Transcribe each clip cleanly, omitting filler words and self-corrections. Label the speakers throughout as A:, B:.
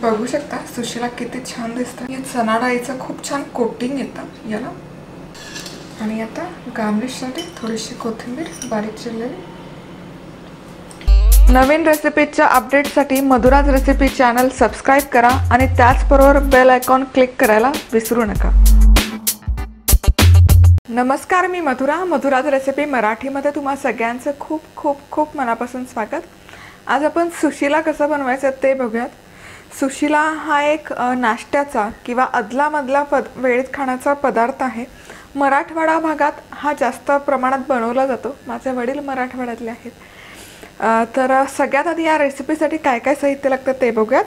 A: बघू शकता सुशीला किती छान दिसतं। या चणा डाळीचं खूप छान कोटिंग येतं याला। आणि आता गार्निशसाठी थोडीशी कोथिंबीर बारीक चिरलेली। नवीन रेसिपीच्या अपडेटसाठी मधुराज रेसिपी चॅनल सबस्क्राइब करा आणि त्याचबरोबर बेल आयकॉन क्लिक करायला विसरू नका। नमस्कार, मी मधुराज रेसिपी मराठीमध्ये तुम्हा सगळ्यांचं खूप खूप खूप मनापासून स्वागत। आज आपण सुशीला कसं बनवायचं ते बघूयात। सुशीला हा एक नाश्त्याचा किंवा अदलामधला वेळेत खाण्याचा पदार्थ आहे। मराठवाडा भागात हा जास्त प्रमाणात बनवला जातो। माझे वडील मराठवाड्यातले आहेत। तर सगळ्यात आधी या रेसिपीसाठी काय काय साहित्य लागतं ते बघूयात।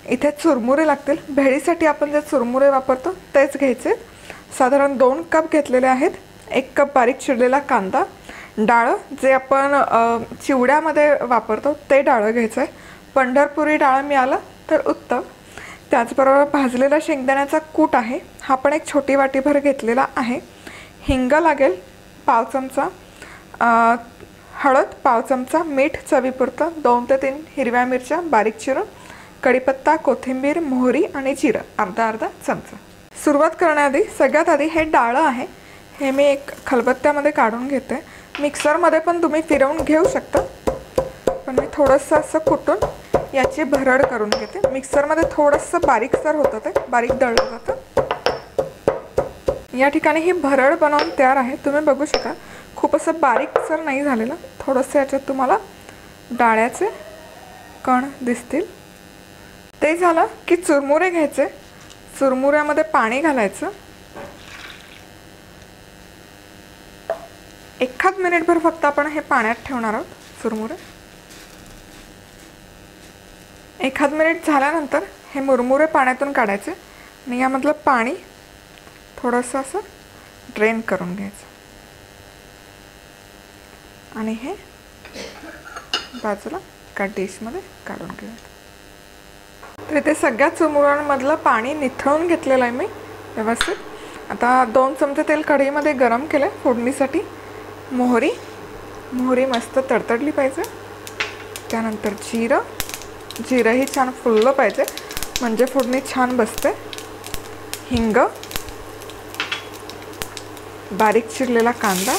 A: इथे चुरमुरे लागतील। भेळीसाठी आपण जे चुरमुरे वापरतो तेच घ्यायचे। साधारण 2 कप घेतलेले आहेत। 1 कप बारीक चिरलेला कांदा, डाळ जे आपण चिवड्यामध्ये वापरतो ते डाळ घ्यायचं आहे। पंढरपुरी डाळ मिळालं तर उत्तम। त्याचबरोबर भाजलेला शेंगदाण्याचा कूट आहे, हा पण एक छोटी वाटीभर घेतलेला आहे। हिंग लागेल 1/2 चमचा, हळद 1/2 चमचा, मीठ चवीपुरतं, 2 ते 3 हिरव्या मिरच्या बारीक चिरून, कढीपत्ता, कोथिंबीर, मोहरी आणि जिरं अर्धा चमचा। सुरुवात करण्याआधी सगळ्यात आधी हे डाळ आहे, हे मी एक खलबत्त्यामध्ये काढून घेते। मिक्सरमध्ये पण तुम्ही फिरवून घेऊ शकता, पण मी थोडंसं असं कुटून याची भरड करून घेते। मिक्सरमध्ये थोडंसं बारीकसर होतं, ते बारीक दळलं जातं। या ठिकाणी ही भरड बनवून तयार आहे। तुम्ही बघू शकता खूप असं बारीकसर नाही झालेलं, थोडंसं याच्यात तुम्हाला डाळ्याचे कण दिसतील। ते झालं की चुरमुरे घ्यायचे। चुरमुऱ्यामध्ये पाणी घालायचं। 1 मिनिटभर फक्त आपण हे पाण्यात ठेवणार आहोत चुरमुरे। 1 मिनिट झाल्यानंतर हे मुरमुरे पाण्यातून काढायचे आणि यामधलं पाणी थोडंसं असं ड्रेन करून घ्यायचं आणि हे बाजूला एका डिशमध्ये काढून घ्यायचं। तर इथे सगळ्या चुरमुऱ्यांमधलं पाणी निथळून घेतलेलं आहे मी व्यवस्थित। आता 2 चमचे तेल कढईमध्ये गरम केलं फोडणीसाठी। मोहरी मस्त तडतडली पाहिजे। त्यानंतर जिरंही छान फुललं पाहिजे, म्हणजे फोडणी छान बसते। हिंग, बारीक चिरलेला कांदा,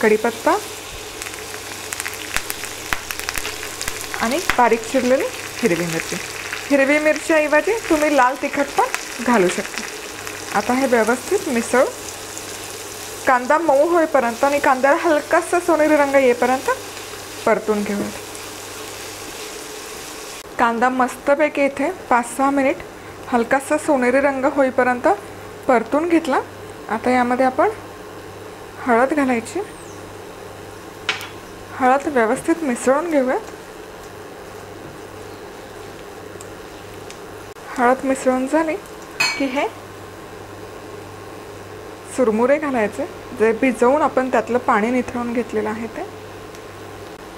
A: कढीपत्ता आणि बारीक चिरलेली हिरवी मिरची। हिरवी मिरचीऐवजी तुम्ही लाल तिखट पण घालू शकता। आता हे व्यवस्थित मिसळून कांदा मऊ होईपर्यंत आणि कांद्याला हलकासा सोनेरी रंग येईपर्यंत परतून घेऊया। कांदा मस्तपैकी इथे 5-6 मिनिट हलकासा सोनेरी रंग होईपर्यंत परतून घेतला। आता यामध्ये आपण हळद घालायची। हळद व्यवस्थित मिसळून घेऊयात। हळद मिसळून झाली की हे चुरमुरे घालायचे, जे भिजवून आपण त्यातलं पाणी निथळून घेतलेलं आहे ते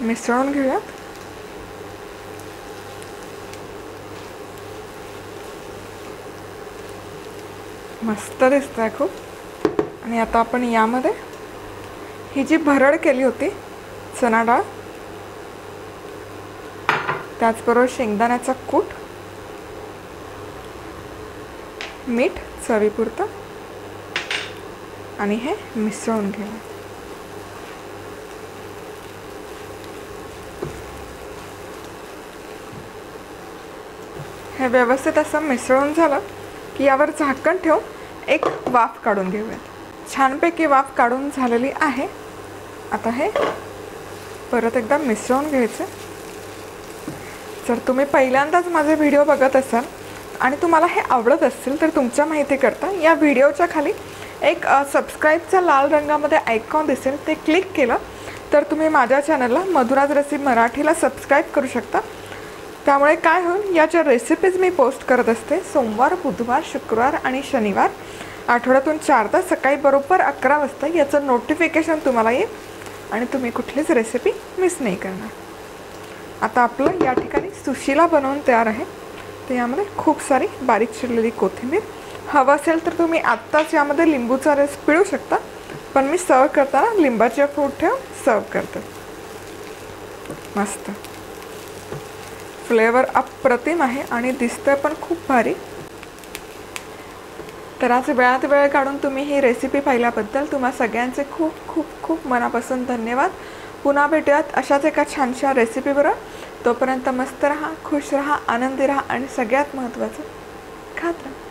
A: मिसळून घेऊयात। मस्त दिसतंय खूप। आणि आता आपण यामध्ये ही जी भरड केली होती चणा डाळ, त्याचबरोबर शेंगदाण्याचा कूट, मीठ चवीपुरतं आणि हे मिसळून घेऊया। हे व्यवस्थित असं मिसळून झालं की यावर झाकण ठेवून एक वाफ काढून घेऊयात। छानपैकी वाफ काढून झालेली आहे। आता हे परत एकदा मिसळून घ्यायचं। जर तुम्ही पहिल्यांदाच माझे व्हिडिओ बघत असाल आणि तुम्हाला हे आवडत असेल तर तुमच्या माहितीकरता या व्हिडिओच्या खाली एक सबस्क्राईबचा लाल रंगामध्ये आयकॉन दिसेल, ते क्लिक केलं तर तुम्ही माझ्या चॅनलला मधुराज रेसिपी मराठीला सबस्क्राईब करू शकता। त्यामुळे काय होईल, या ज्या रेसिपीज मी पोस्ट करत असते सोमवार, बुधवार, शुक्रवार आणि शनिवार आठवड्यातून 4दा सकाळी बरोबर 11 वाजता याचं नोटिफिकेशन तुम्हाला येईल आणि तुम्ही कुठलीच रेसिपी मिस नाही करणार। आता आपलं या ठिकाणी सुशीला बनवून तयार आहे। तर यामध्ये खूप सारी बारीक चिरलेली कोथिंबीर, हवं असेल तर तुम्ही आत्ताच यामध्ये लिंबूचा रस पिळू शकता, पण मी सर्व करताना लिंबाचे फूट ठेवून सर्व करते। मस्त फ्लेवर अप्रतिम आहे आणि दिसतंय पण खूप भारी. तर आज वेळात वेळ काढून तुम्ही ही रेसिपी पाहिल्याबद्दल तुम्हा सगळ्यांचे खूप खूप खूप मनापासून धन्यवाद. पुन्हा भेटूयात अशाच एका छानशा रेसिपीबरोबर. तोपर्यंत मस्त राहा, खुश राहा, आनंदी राहा आणि सगळ्यात महत्त्वाचं खात राहा.